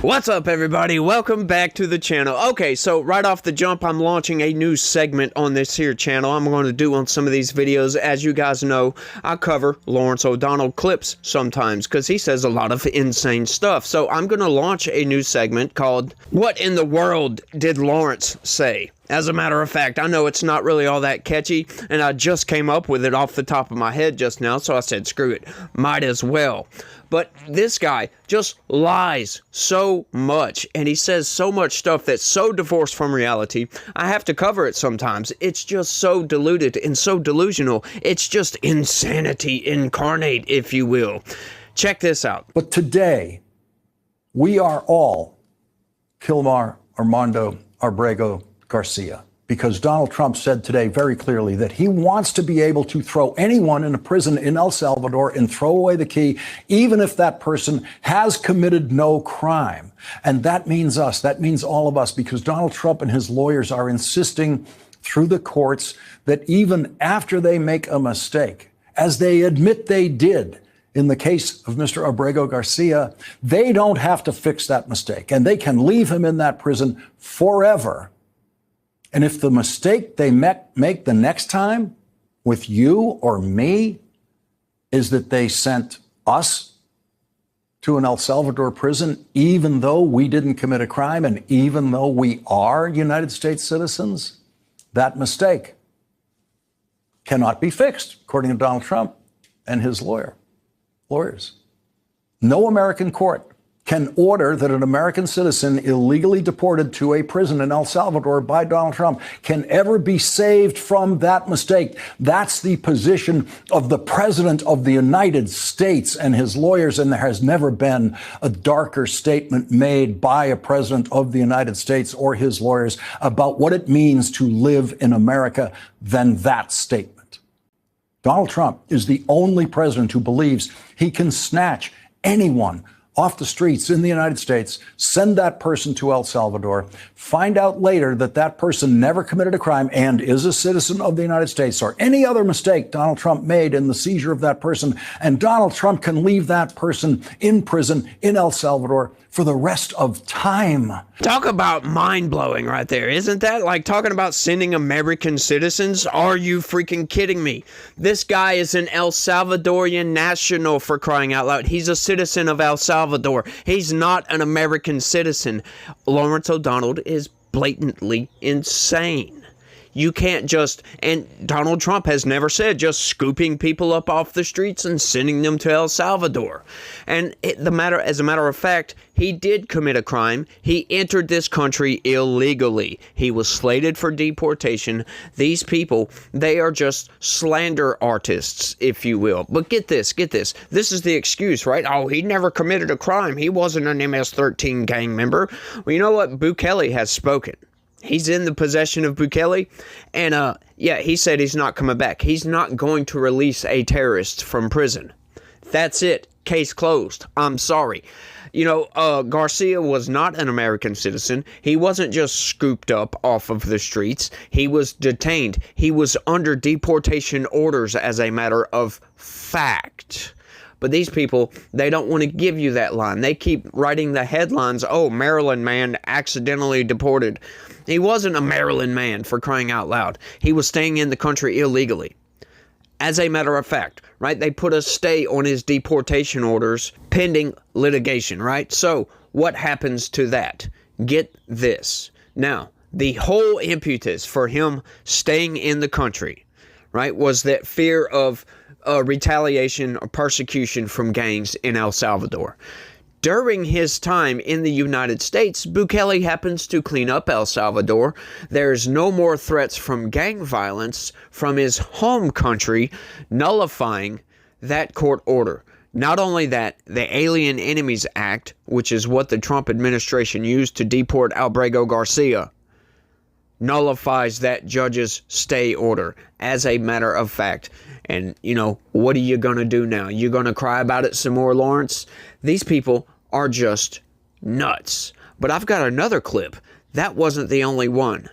What's up, everybody? Welcome back to the channel. Okay, so right off the jump, I'm launching a new segment on this here channel. I'm going to do on some of these videos. As you guys know, I cover Lawrence O'Donnell clips sometimes because he says a lot of insane stuff. So I'm going to launch a new segment called What in the World Did Lawrence Say? As a matter of fact, I know it's not really all that catchy, and I just came up with it off the top of my head just now, so I said, screw it, might as well. But this guy just lies so much, and he says so much stuff that's so divorced from reality, I have to cover it sometimes. It's just so diluted and so delusional. It's just insanity incarnate, if you will. Check this out. But today, we are all Kilmar Armando Abrego Garcia, because Donald Trump said today very clearly that he wants to be able to throw anyone in a prison in El Salvador and throw away the key, even if that person has committed no crime. And that means us. That means all of us, because Donald Trump and his lawyers are insisting through the courts that even after they make a mistake, as they admit they did in the case of Mr. Abrego Garcia, they don't have to fix that mistake, and they can leave him in that prison forever. And if the mistake they make the next time with you or me is that they sent us to an El Salvador prison, even though we didn't commit a crime and even though we are United States citizens, that mistake cannot be fixed, according to Donald Trump and his lawyers. No American court can order that an American citizen illegally deported to a prison in El Salvador by Donald Trump can ever be saved from that mistake. That's the position of the President of the United States and his lawyers, and there has never been a darker statement made by a President of the United States or his lawyers about what it means to live in America than that statement. Donald Trump is the only president who believes he can snatch anyone off the streets in the United States, send that person to El Salvador, find out later that that person never committed a crime and is a citizen of the United States, or any other mistake Donald Trump made in the seizure of that person, and Donald Trump can leave that person in prison in El Salvador for the rest of time. Talk about mind-blowing right there. Isn't that like talking about sending American citizens? Are you freaking kidding me? This guy is an El Salvadorian national, for crying out loud. He's a citizen of El Salvador. He's not an American citizen. Lawrence O'Donnell is blatantly insane. You can't just, and Donald Trump has never said just scooping people up off the streets and sending them to El Salvador. And as a matter of fact, he did commit a crime. He entered this country illegally. He was slated for deportation. These people, they are just slander artists, if you will. But get this. This is the excuse, right? Oh, he never committed a crime. He wasn't an MS-13 gang member. Well, you know what? Bukele has spoken. He's in the possession of Bukele, and yeah, he said he's not coming back. He's not going to release a terrorist from prison. That's it. Case closed. I'm sorry. You know, Garcia was not an American citizen. He wasn't just scooped up off of the streets. He was detained. He was under deportation orders as a matter of fact. But these people, they don't want to give you that line. They keep writing the headlines, oh, Maryland man accidentally deported. He wasn't a Maryland man, for crying out loud. He was staying in the country illegally. As a matter of fact, right, they put a stay on his deportation orders pending litigation, right? So what happens to that? Get this. Now, the whole impetus for him staying in the country, right, was that fear of retaliation or persecution from gangs in El Salvador. During his time in the United States, Bukele happens to clean up El Salvador. There's no more threats from gang violence from his home country, nullifying that court order. Not only that, the Alien Enemies Act, which is what the Trump administration used to deport Abrego Garcia, nullifies that judge's stay order, as a matter of fact. And, you know, what are you going to do now? You're going to cry about it some more, Lawrence? These people are just nuts. But I've got another clip. That wasn't the only one.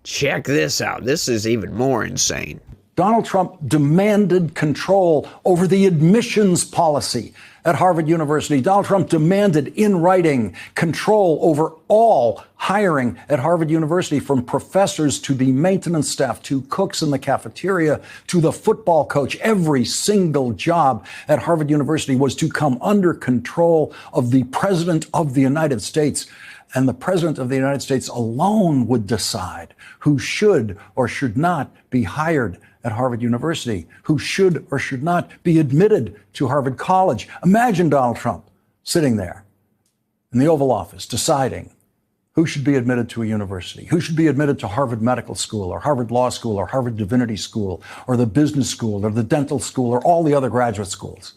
Check this out. This is even more insane. Donald Trump demanded control over the admissions policy at Harvard University. Donald Trump demanded in writing control over all hiring at Harvard University, from professors to the maintenance staff to cooks in the cafeteria to the football coach. Every single job at Harvard University was to come under control of the President of the United States. And the President of the United States alone would decide who should or should not be hired at Harvard University, who should or should not be admitted to Harvard College. Imagine Donald Trump sitting there in the Oval Office deciding who should be admitted to a university, who should be admitted to Harvard Medical School or Harvard Law School or Harvard Divinity School or the business school or the dental school or all the other graduate schools.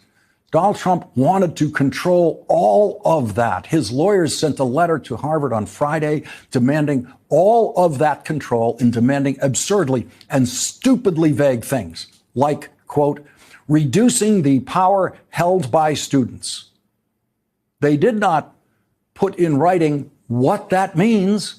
Donald Trump wanted to control all of that. His lawyers sent a letter to Harvard on Friday demanding all of that control and demanding absurdly and stupidly vague things like, quote, reducing the power held by students. They did not put in writing what that means.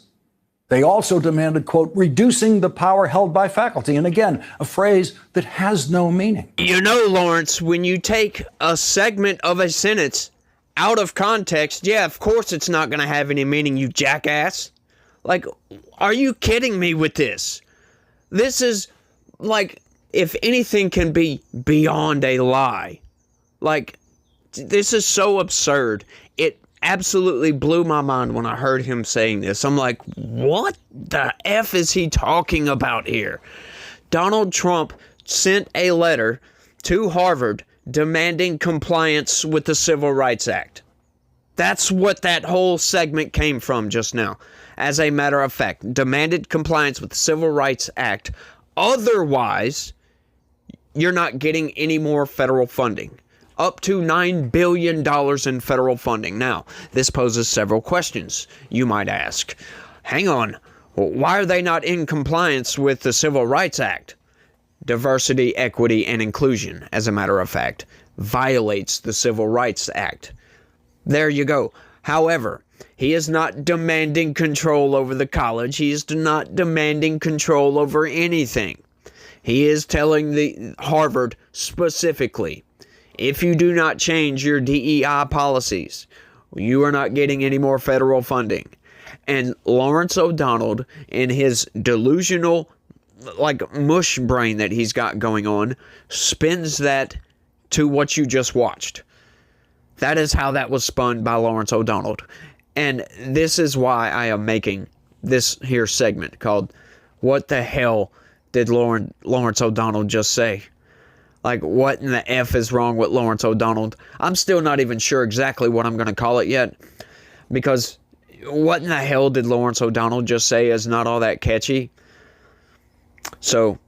They also demanded, quote, reducing the power held by faculty. And again, a phrase that has no meaning. You know, Lawrence, when you take a segment of a sentence out of context, yeah, of course it's not going to have any meaning, you jackass. Like, are you kidding me with this? This is, like, if anything can be beyond a lie. Like, this is so absurd. It absolutely blew my mind when I heard him saying this. I'm like, what the F is he talking about here? Donald Trump sent a letter to Harvard demanding compliance with the Civil Rights Act. That's what that whole segment came from just now. As a matter of fact, demanded compliance with the Civil Rights Act. Otherwise, you're not getting any more federal funding. Up to $9 billion in federal funding. Now, this poses several questions, you might ask. Hang on, why are they not in compliance with the Civil Rights Act? Diversity, equity, and inclusion, as a matter of fact, violates the Civil Rights Act. There you go. However, he is not demanding control over the college. He is not demanding control over anything. He is telling the Harvard specifically, if you do not change your DEI policies, you are not getting any more federal funding. And Lawrence O'Donnell, in his delusional, like, mush brain that he's got going on, spins that to what you just watched. That is how that was spun by Lawrence O'Donnell. And this is why I am making this here segment called, What the Hell Did Lawrence O'Donnell Just Say? Like, what in the F is wrong with Lawrence O'Donnell? I'm still not even sure exactly what I'm going to call it yet. Because what in the hell did Lawrence O'Donnell just say is not all that catchy. So,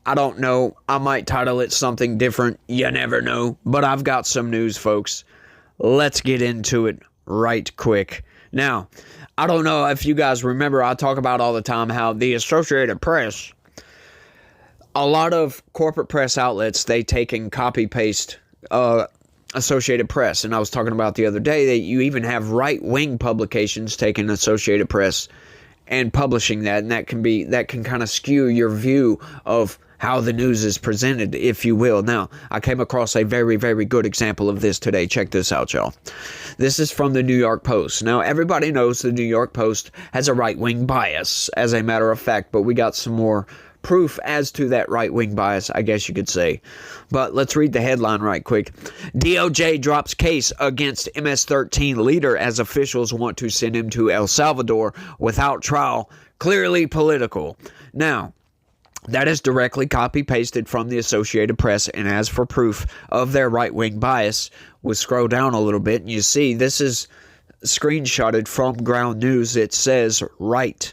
I don't know. I might title it something different. You never know. But I've got some news, folks. Let's get into it right quick. Now, I don't know if you guys remember, I talk about all the time how the Associated Press, a lot of corporate press outlets, they take and copy paste Associated Press. And I was talking about the other day that you even have right-wing publications taking Associated Press and publishing that. And that can kind of skew your view of how the news is presented, if you will. Now, I came across a very, very good example of this today. Check this out, y'all. This is from the New York Post. Now, everybody knows the New York Post has a right-wing bias, as a matter of fact, but we got some more proof as to that right-wing bias, I guess you could say. But let's read the headline right quick. DOJ drops case against MS-13 leader as officials want to send him to El Salvador without trial. Clearly political. Now, that is directly copy-pasted from the Associated Press, and as for proof of their right-wing bias, we'll scroll down a little bit, and you see this is screenshotted from Ground News. It says right.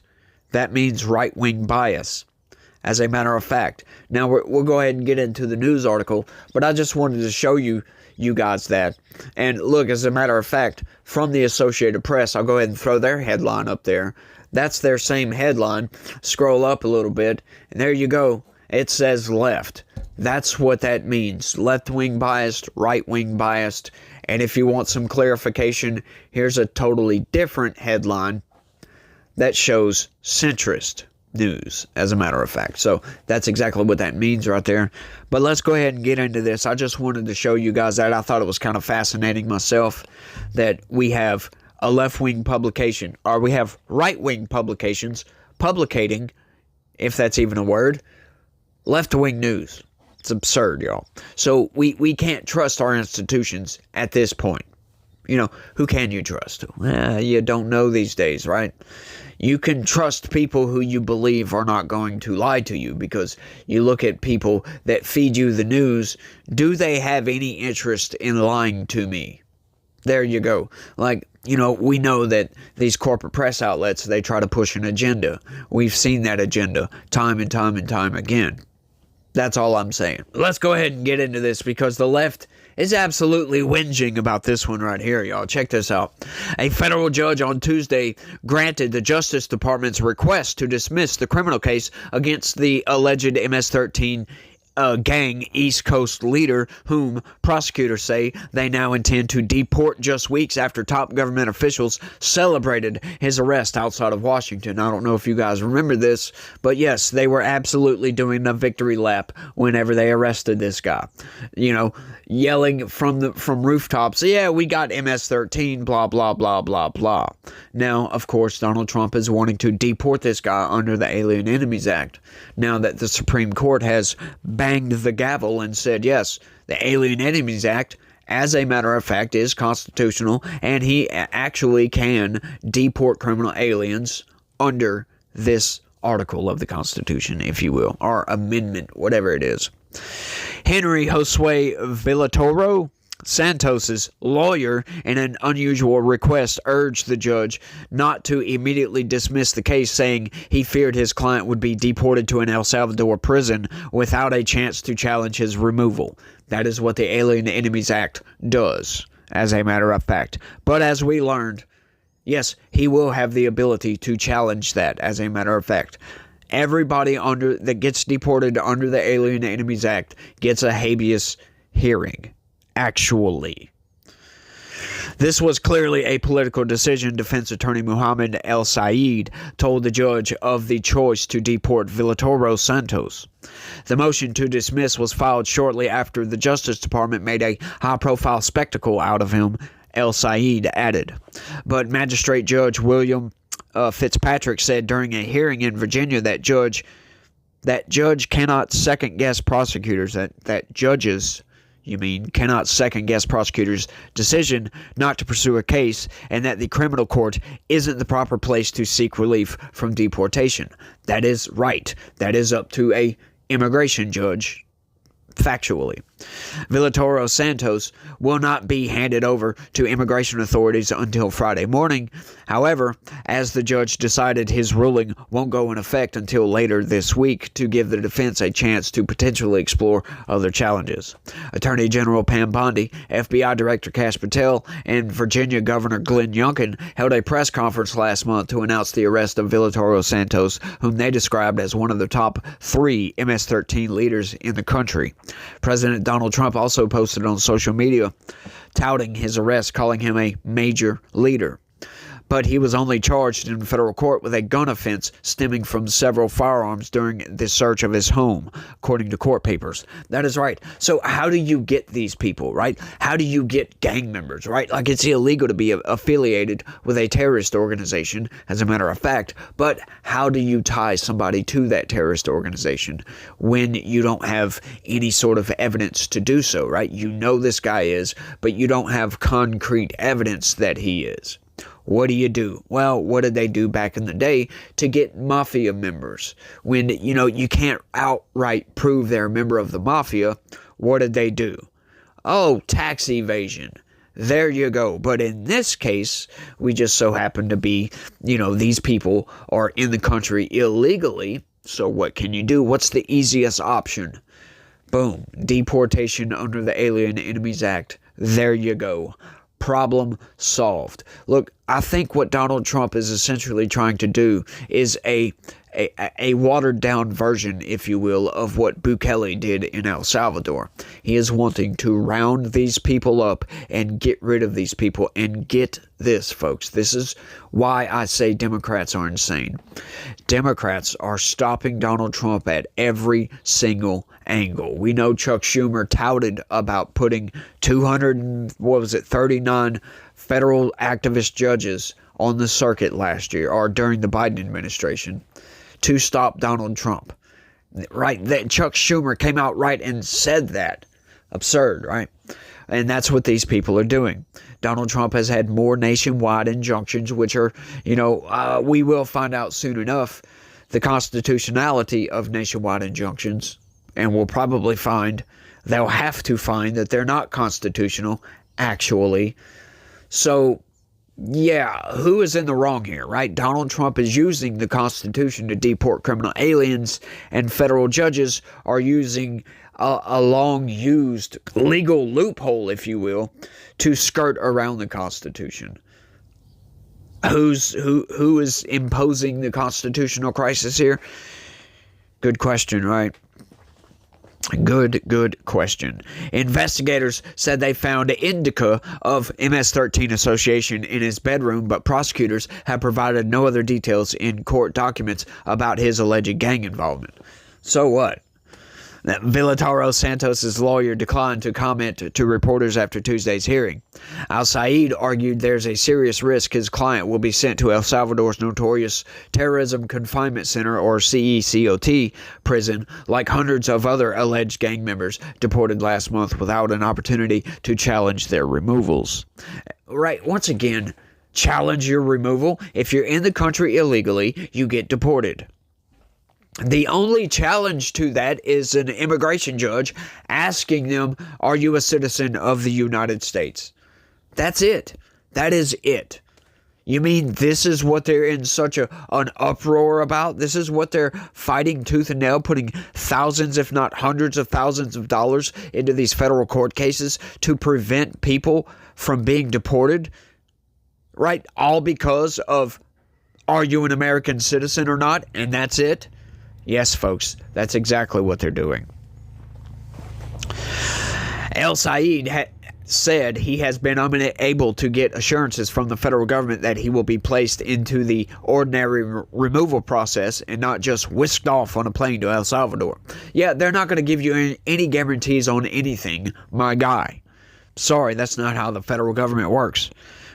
That means right-wing bias, as a matter of fact. Now, we'll go ahead and get into the news article, but I just wanted to show you guys that. And look, as a matter of fact, from the Associated Press, I'll go ahead and throw their headline up there. That's their same headline. Scroll up a little bit, and there you go. It says left. That's what that means. Left-wing biased, right-wing biased. And if you want some clarification, here's a totally different headline that shows centrist. news, as a matter of fact. So that's exactly what that means right there. But let's go ahead and get into this. I just wanted to show you guys that. I thought it was kind of fascinating myself that we have a left-wing publication, or we have right-wing publications publicating, if that's even a word, left-wing news. It's absurd, y'all. So we can't trust our institutions at this point. You know, who can you trust? You don't know these days, right? You can trust people who you believe are not going to lie to you, because you look at people that feed you the news. Do they have any interest in lying to me? There you go. Like, you know, we know that these corporate press outlets, they try to push an agenda. We've seen that agenda time and time and time again. That's all I'm saying. Let's go ahead and get into this, because the left is absolutely whinging about this one right here, y'all. Check this out. A federal judge on Tuesday granted the Justice Department's request to dismiss the criminal case against the alleged MS-13 gang East Coast leader, whom prosecutors say they now intend to deport just weeks after top government officials celebrated his arrest outside of Washington. I don't know if you guys remember this, but yes, they were absolutely doing a victory lap whenever they arrested this guy. You know, yelling from rooftops, yeah, we got MS-13, blah, blah, blah, blah, blah. Now, of course, Donald Trump is wanting to deport this guy under the Alien Enemies Act, now that the Supreme Court has banged the gavel and said, yes, the Alien Enemies Act, as a matter of fact, is constitutional, and he actually can deport criminal aliens under this article of the Constitution, if you will, or amendment, whatever it is. Henry Josue Villatoro Santos's lawyer, in an unusual request, urged the judge not to immediately dismiss the case, saying he feared his client would be deported to an El Salvador prison without a chance to challenge his removal. That is what the Alien Enemies Act does, as a matter of fact. But as we learned, yes, he will have the ability to challenge that, as a matter of fact. Everybody that gets deported under the Alien Enemies Act gets a habeas hearing. Actually, this was clearly a political decision, defense attorney Muhammad El Sayed told the judge of the choice to deport Villatoro Santos. The motion to dismiss was filed shortly after the Justice Department made a high-profile spectacle out of him, El Sayed added. But Magistrate Judge William Fitzpatrick said during a hearing in Virginia that judge cannot second-guess prosecutors, that judges cannot second-guess prosecutors' decision not to pursue a case, and that the criminal court isn't the proper place to seek relief from deportation. That is right. That is up to a immigration judge, factually. Villatoro Santos will not be handed over to immigration authorities until Friday morning. However, as the judge decided, his ruling won't go in effect until later this week to give the defense a chance to potentially explore other challenges. Attorney General Pam Bondi, FBI Director Kash Patel, and Virginia Governor Glenn Youngkin held a press conference last month to announce the arrest of Villatoro Santos, whom they described as one of the top 3 MS-13 leaders in the country. President Donald Trump also posted on social media touting his arrest, calling him a major leader. But he was only charged in federal court with a gun offense stemming from several firearms during the search of his home, according to court papers. That is right. So how do you get these people, right? How do you get gang members, right? Like, it's illegal to be affiliated with a terrorist organization, as a matter of fact. But how do you tie somebody to that terrorist organization when you don't have any sort of evidence to do so, right? You know this guy is, but you don't have concrete evidence that he is. What do you do? Well, what did they do back in the day to get mafia members? When, you can't outright prove they're a member of the mafia, what did they do? Oh, tax evasion. There you go. But in this case, we just so happen to be, these people are in the country illegally. So what can you do? What's the easiest option? Boom. Deportation under the Alien Enemies Act. There you go. problem solved. Look, I think what Donald Trump is essentially trying to do is a watered down version, if you will, of what Bukele did in El Salvador. He is wanting to round these people up and get rid of these people. And get this, folks. This is why I say Democrats are insane. Democrats are stopping Donald Trump at every single angle. We know Chuck Schumer touted about putting 39 federal activist judges on the circuit last year, or during the Biden administration, to stop Donald Trump. Right? That Chuck Schumer came out right and said that. Absurd, right? And that's what these people are doing. Donald Trump has had more nationwide injunctions, which are, we will find out soon enough the constitutionality of nationwide injunctions. And we'll probably they'll have to find that they're not constitutional, actually. So, yeah, who is in the wrong here, right? Donald Trump is using the Constitution to deport criminal aliens, and federal judges are using a long-used legal loophole, if you will, to skirt around the Constitution. Who is imposing the constitutional crisis here? Good question, right? Good question. Investigators said they found indicia of MS-13 association in his bedroom, but prosecutors have provided no other details in court documents about his alleged gang involvement. So what? Vilataro Santos' lawyer declined to comment to reporters after Tuesday's hearing. Al-Said argued there's a serious risk his client will be sent to El Salvador's notorious Terrorism Confinement Center, or CECOT, prison, like hundreds of other alleged gang members deported last month without an opportunity to challenge their removals. Right, once again, challenge your removal. If you're in the country illegally, you get deported. The only challenge to that is an immigration judge asking them, are you a citizen of the United States? That's it. That is it. You mean this is what they're in such an uproar about? This is what they're fighting tooth and nail, putting thousands, if not hundreds of thousands of dollars into these federal court cases to prevent people from being deported? Right? All because of, are you an American citizen or not? And that's it? Yes, folks, that's exactly what they're doing. El-Said said he has been unable to get assurances from the federal government that he will be placed into the ordinary removal process and not just whisked off on a plane to El Salvador. Yeah, they're not going to give you any guarantees on anything, my guy. Sorry, that's not how the federal government works.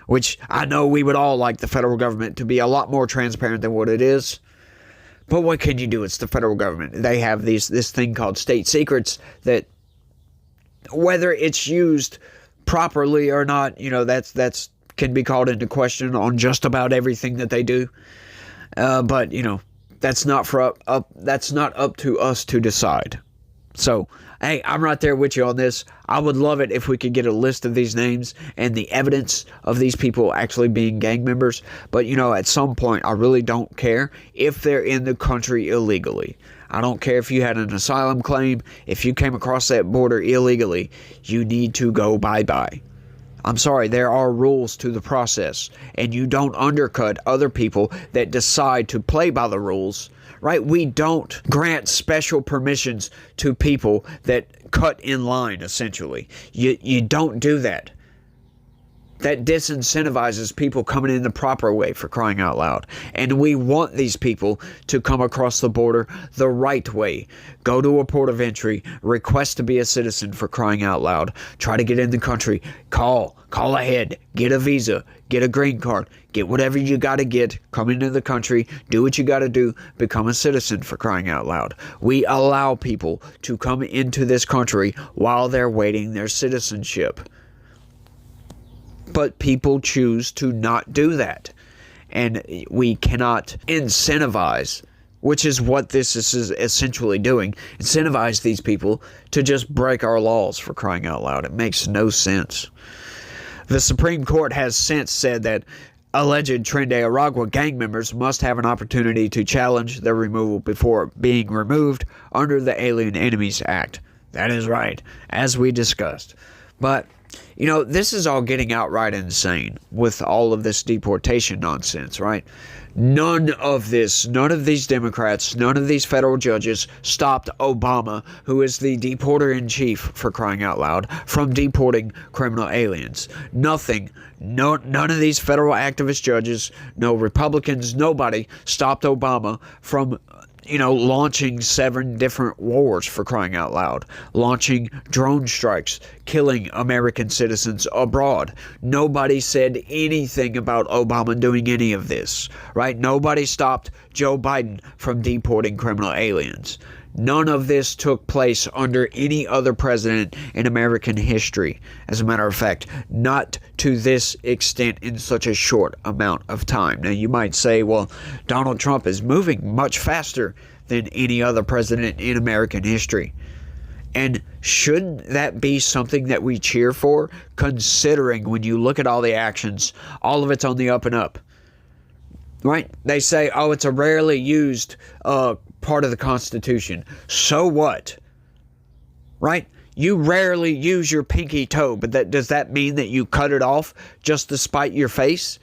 Which I know we would all like the federal government to be a lot more transparent than what it is. But what can you do? It's the federal government. They have this thing called state secrets that, whether it's used properly or not, that's can be called into question on just about everything that they do. But that's not up to us to decide. So, hey, I'm right there with you on this. I would love it if we could get a list of these names and the evidence of these people actually being gang members. But, at some point, I really don't care if they're in the country illegally. I don't care if you had an asylum claim. If you came across that border illegally, you need to go bye-bye. I'm sorry, there are rules to the process, and you don't undercut other people that decide to play by the rules. Right? We don't grant special permissions to people that cut in line, essentially. You don't do that. That disincentivizes people coming in the proper way, for crying out loud. And we want these people to come across the border the right way. Go to a port of entry, request to be a citizen, for crying out loud. Try to get in the country. Call ahead. Get a visa. Get a green card. Get whatever you got to get. Come into the country. Do what you got to do. Become a citizen, for crying out loud. We allow people to come into this country while they're waiting their citizenship. But people choose to not do that. And we cannot incentivize, which is what this is essentially doing, incentivize these people to just break our laws, for crying out loud. It makes no sense. The Supreme Court has since said that alleged Tren de Aragua gang members must have an opportunity to challenge their removal before being removed under the Alien Enemies Act. That is right, as we discussed. But You know, this is all getting outright insane with all of this deportation nonsense, right? None of these Democrats, none of these federal judges stopped Obama, who is the deporter in chief, for crying out loud, from deporting criminal aliens. Nothing. None of these federal activist judges, no Republicans, nobody stopped Obama from launching 7 different wars, for crying out loud, launching drone strikes, killing American citizens abroad. Nobody said anything about Obama doing any of this, right? Nobody stopped Joe Biden from deporting criminal aliens. None of this took place under any other president in American history. As a matter of fact, not to this extent in such a short amount of time. Now, you might say, well, Donald Trump is moving much faster than any other president in American history. And shouldn't that be something that we cheer for, considering when you look at all the actions, all of it's on the up and up? Right? They say, oh, it's a rarely used part of the Constitution. So what? Right? You rarely use your pinky toe, but does that mean that you cut it off just to spite your face?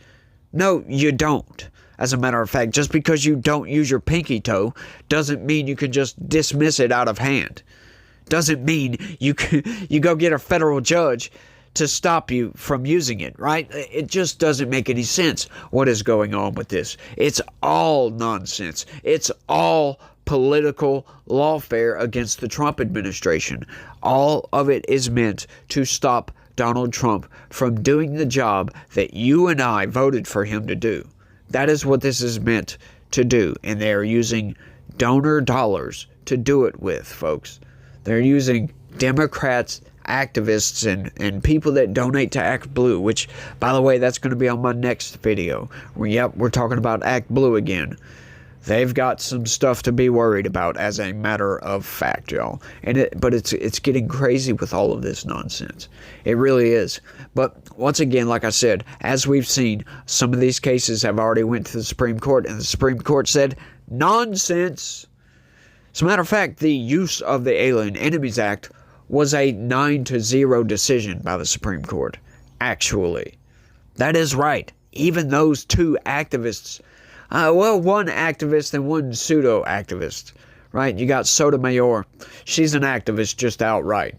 No, you don't. As a matter of fact, just because you don't use your pinky toe doesn't mean you can just dismiss it out of hand. Doesn't mean you go get a federal judge to stop you from using it, right? It just doesn't make any sense what is going on with this. It's all nonsense. It's all political lawfare against the Trump administration. All of it is meant to stop Donald Trump from doing the job that you and I voted for him to do. That is what this is meant to do, and they are using donor dollars to do it with, folks. They're using Democrats, activists, and people that donate to Act Blue, which, by the way, that's going to be on my next video. We're talking about Act Blue again. They've got some stuff to be worried about, as a matter of fact, y'all. But it's getting crazy with all of this nonsense. It really is. But once again, like I said, as we've seen, some of these cases have already went to the Supreme Court, and the Supreme Court said, nonsense. As a matter of fact, the use of the Alien Enemies Act was a 9-0 decision by the Supreme Court, actually. That is right. Even those 2 activists, one activist and one pseudo-activist, right? You got Sotomayor. She's an activist just outright.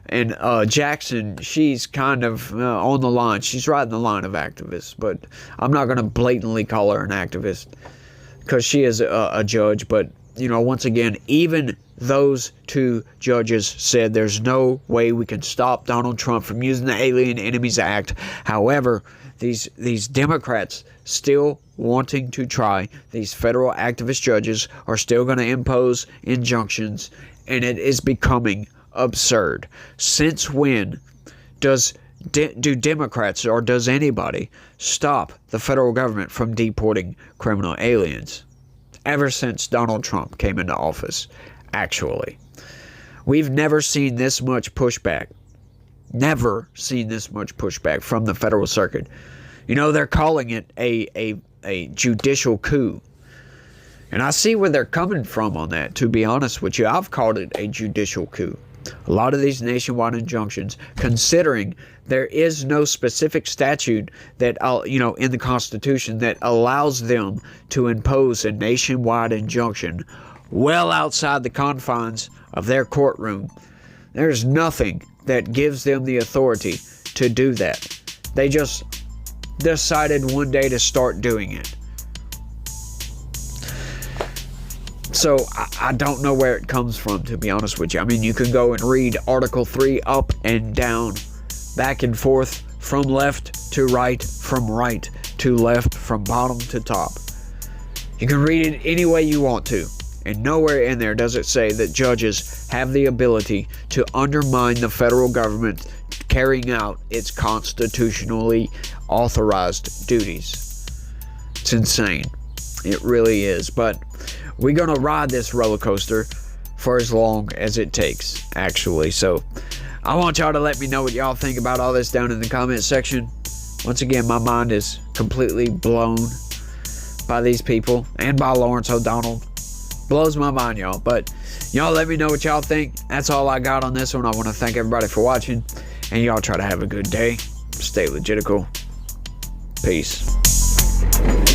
And Jackson, she's kind of on the line. She's riding the line of activists, but I'm not going to blatantly call her an activist because she is a judge. But, once again, even those 2 judges said there's no way we can stop Donald Trump from using the Alien Enemies Act. However, these Democrats still wanting to try, these federal activist judges are still going to impose injunctions, and it is becoming absurd. Since when do Democrats, or does anybody, stop the federal government from deporting criminal aliens? Ever since Donald Trump came into office, actually. We've never seen this much pushback. Never seen this much pushback from the federal circuit. They're calling it a judicial coup. And I see where they're coming from on that, to be honest with you. I've called it a judicial coup. A lot of these nationwide injunctions, considering there is no specific statute that, in the Constitution that allows them to impose a nationwide injunction well outside the confines of their courtroom. There's nothing that gives them the authority to do that. They just decided one day to start doing it. So I don't know where it comes from, to be honest with you. I mean, you can go and read Article 3 up and down, back and forth, from left to right, from right to left, from bottom to top. You can read it any way you want to. And nowhere in there does it say that judges have the ability to undermine the federal government carrying out its constitutionally authorized duties. It's insane. It really is. But we're going to ride this roller coaster for as long as it takes, actually. So I want y'all to let me know what y'all think about all this down in the comment section. Once again, my mind is completely blown by these people and by Lawrence O'Donnell. Blows my mind, y'all. But y'all let me know what y'all think. That's all I got on this one. I want to thank everybody for watching. And y'all try to have a good day. Stay legitical. Peace.